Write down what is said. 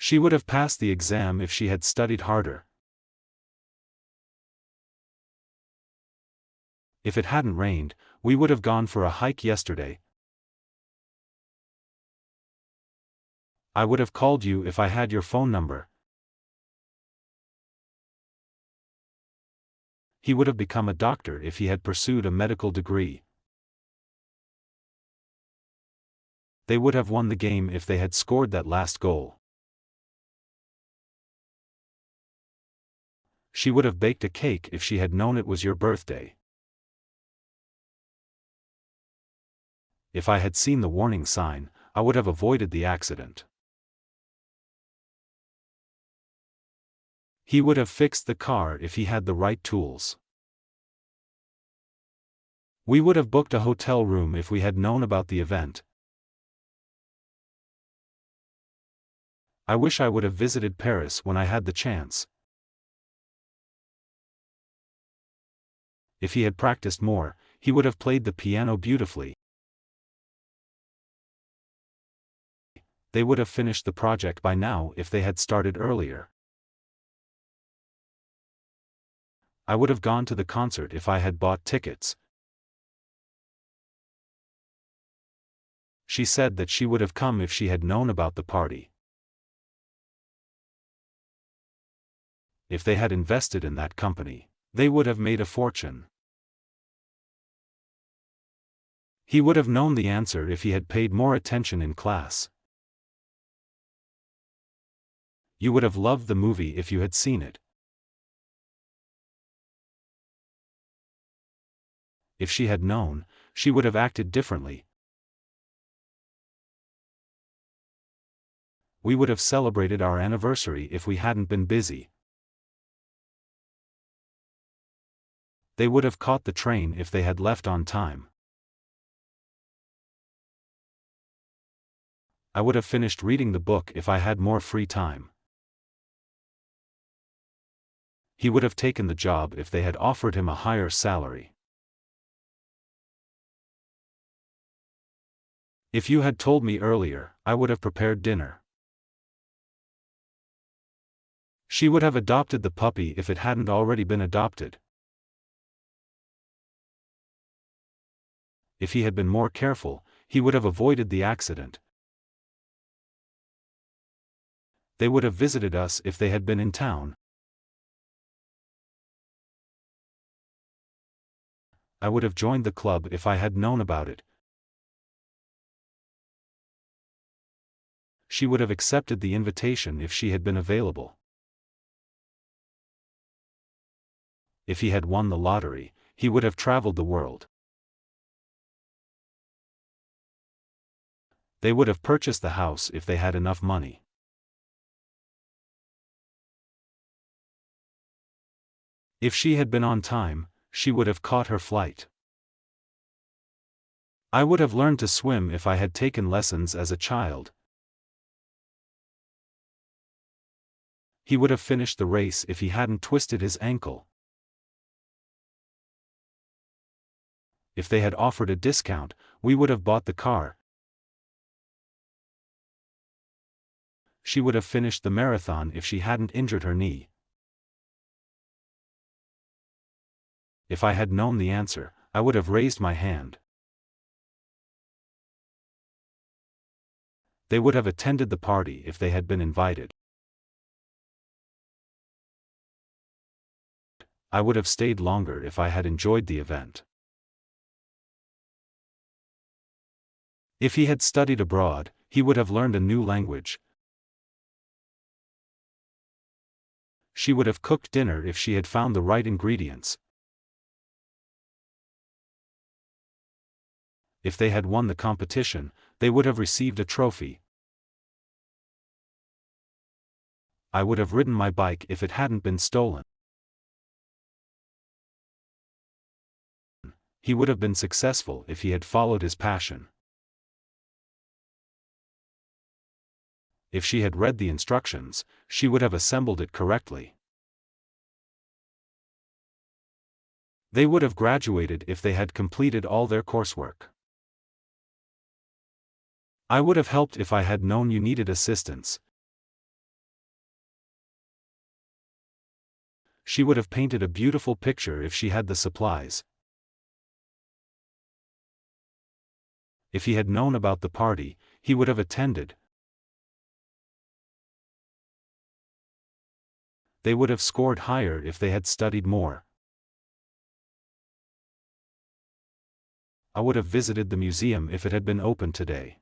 She would have passed the exam if she had studied harder. If it hadn't rained, we would have gone for a hike yesterday. I would have called you if I had your phone number. He would have become a doctor if he had pursued a medical degree. They would have won the game if they had scored that last goal. She would have baked a cake if she had known it was your birthday. If I had seen the warning sign, I would have avoided the accident. He would have fixed the car if he had the right tools. We would have booked a hotel room if we had known about the event. I wish I would have visited Paris when I had the chance. If he had practiced more, he would have played the piano beautifully. They would have finished the project by now if they had started earlier. I would have gone to the concert if I had bought tickets. She said that she would have come if she had known about the party. If they had invested in that company, they would have made a fortune. He would have known the answer if he had paid more attention in class. You would have loved the movie if you had seen it. If she had known, she would have acted differently. We would have celebrated our anniversary if we hadn't been busy. They would have caught the train if they had left on time. I would have finished reading the book if I had more free time. He would have taken the job if they had offered him a higher salary. If you had told me earlier, I would have prepared dinner. She would have adopted the puppy if it hadn't already been adopted. If he had been more careful, he would have avoided the accident. They would have visited us if they had been in town. I would have joined the club if I had known about it. She would have accepted the invitation if she had been available. If he had won the lottery, he would have traveled the world. They would have purchased the house if they had enough money. If she had been on time, she would have caught her flight. I would have learned to swim if I had taken lessons as a child. He would have finished the race if he hadn't twisted his ankle. If they had offered a discount, we would have bought the car. She would have finished the marathon if she hadn't injured her knee. If I had known the answer, I would have raised my hand. They would have attended the party if they had been invited. I would have stayed longer if I had enjoyed the event. If he had studied abroad, he would have learned a new language. She would have cooked dinner if she had found the right ingredients. If they had won the competition, they would have received a trophy. I would have ridden my bike if it hadn't been stolen. He would have been successful if he had followed his passion. If she had read the instructions, she would have assembled it correctly. They would have graduated if they had completed all their coursework. I would have helped if I had known you needed assistance. She would have painted a beautiful picture if she had the supplies. If he had known about the party, he would have attended. They would have scored higher if they had studied more. I would have visited the museum if it had been open today.